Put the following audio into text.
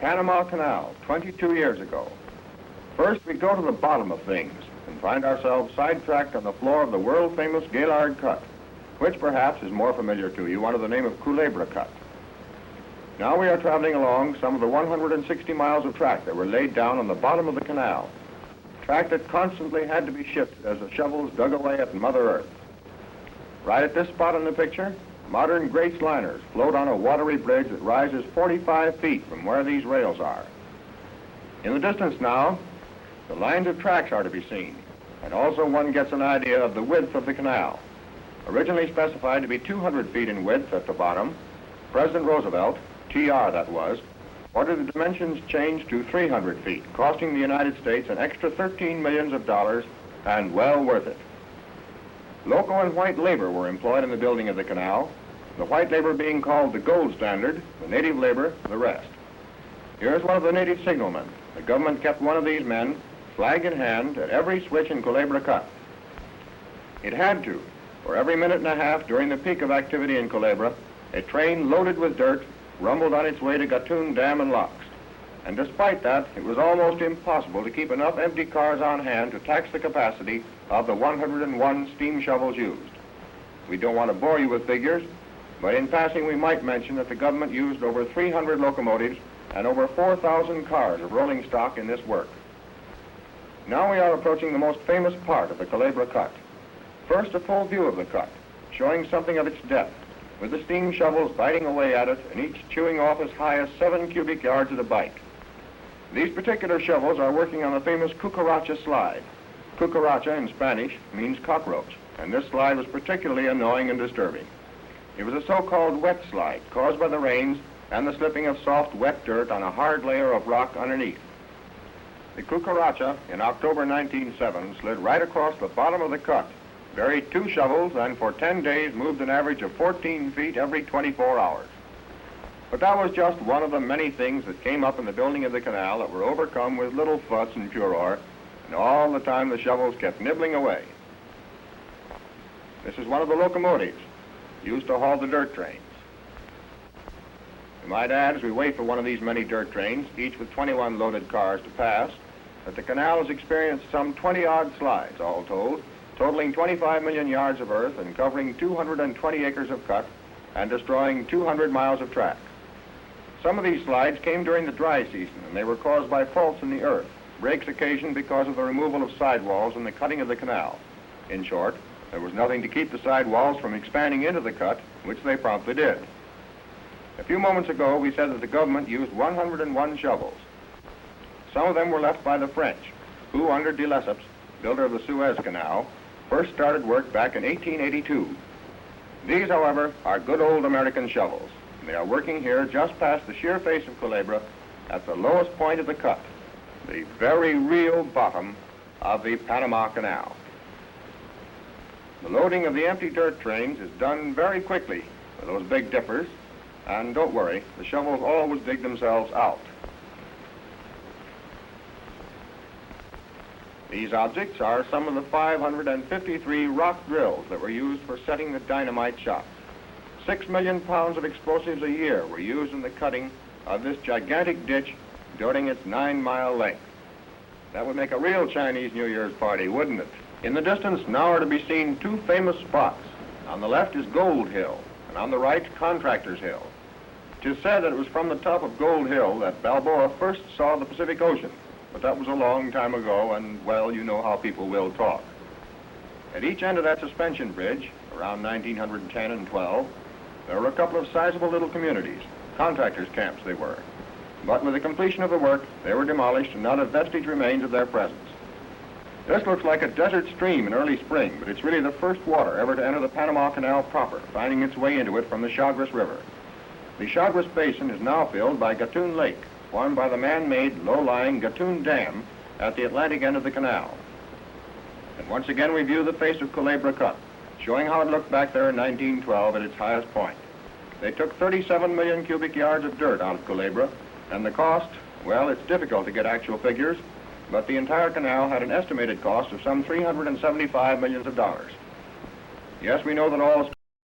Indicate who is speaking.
Speaker 1: Panama Canal 22 years ago. First, we go to the bottom of things and find ourselves sidetracked on the floor of the world-famous Gaillard Cut, which perhaps is more familiar to you under the name of Culebra Cut. Now we are traveling along some of the 160 miles of track that were laid down on the bottom of the canal, track that constantly had to be shifted as the shovels dug away at Mother Earth. Right at this spot in the picture, modern Grace liners float on a watery bridge that rises 45 feet from where these rails are. In the distance now, the lines of tracks are to be seen, and also one gets an idea of the width of the canal. Originally specified to be 200 feet in width at the bottom, President Roosevelt, TR that was, ordered the dimensions changed to 300 feet, costing the United States an extra $13 million, and well worth it. Local and white labor were employed in the building of the canal, the white labor being called the gold standard, the native labor the rest. Here's one of the native signalmen. The government kept one of these men, flag in hand, at every switch in Culebra Cut. It had to, for every minute and a half during the peak of activity in Culebra, a train loaded with dirt rumbled on its way to Gatun Dam and Locks. And despite that, it was almost impossible to keep enough empty cars on hand to tax the capacity of the 101 steam shovels used. We don't want to bore you with figures, but in passing we might mention that the government used over 300 locomotives and over 4,000 cars of rolling stock in this work. Now we are approaching the most famous part of the Culebra Cut. First, a full view of the cut, showing something of its depth, with the steam shovels biting away at it and each chewing off as high as 7 cubic yards at a bite. These particular shovels are working on the famous cucaracha slide. Cucaracha in Spanish means cockroach, and this slide was particularly annoying and disturbing. It was a so-called wet slide caused by the rains and the slipping of soft, wet dirt on a hard layer of rock underneath. The cucaracha in October 1907 slid right across the bottom of the cut, buried 2 shovels, and for 10 days moved an average of 14 feet every 24 hours. But that was just one of the many things that came up in the building of the canal that were overcome with little fuss and furor, and all the time the shovels kept nibbling away. This is one of the locomotives used to haul the dirt trains. We might add, as we wait for one of these many dirt trains, each with 21 loaded cars to pass, that the canal has experienced some 20-odd slides, all told, totaling 25 million yards of earth and covering 220 acres of cut and destroying 200 miles of track. Some of these slides came during the dry season, and they were caused by faults in the earth, breaks occasioned because of the removal of sidewalls and the cutting of the canal. In short, there was nothing to keep the sidewalls from expanding into the cut, which they promptly did. A few moments ago, we said that the government used 101 shovels. Some of them were left by the French, who, under de Lesseps, builder of the Suez Canal, first started work back in 1882. These, however, are good old American shovels. They are working here just past the sheer face of Culebra at the lowest point of the cut, the very real bottom of the Panama Canal. The loading of the empty dirt trains is done very quickly with those big dippers, and don't worry, the shovels always dig themselves out. These objects are some of the 553 rock drills that were used for setting the dynamite shots. 6 million pounds of explosives a year were used in the cutting of this gigantic ditch during its 9-mile length. That would make a real Chinese New Year's party, wouldn't it? In the distance now are to be seen 2 famous spots. On the left is Gold Hill, and on the right, Contractor's Hill. It is said that it was from the top of Gold Hill that Balboa first saw the Pacific Ocean, but that was a long time ago, and, well, you know how people will talk. At each end of that suspension bridge, around 1910 and 12, there were a couple of sizable little communities, contractors' camps they were. But with the completion of the work, they were demolished and not a vestige remains of their presence. This looks like a desert stream in early spring, but it's really the first water ever to enter the Panama Canal proper, finding its way into it from the Chagres River. The Chagres Basin is now filled by Gatun Lake, formed by the man-made, low-lying Gatun Dam at the Atlantic end of the canal. And once again we view the face of Culebra Cut, showing how it looked back there in 1912 at its highest point. They took 37 million cubic yards of dirt out of Culebra, and the cost, well, it's difficult to get actual figures, but the entire canal had an estimated cost of some $375 million. Yes, we know that all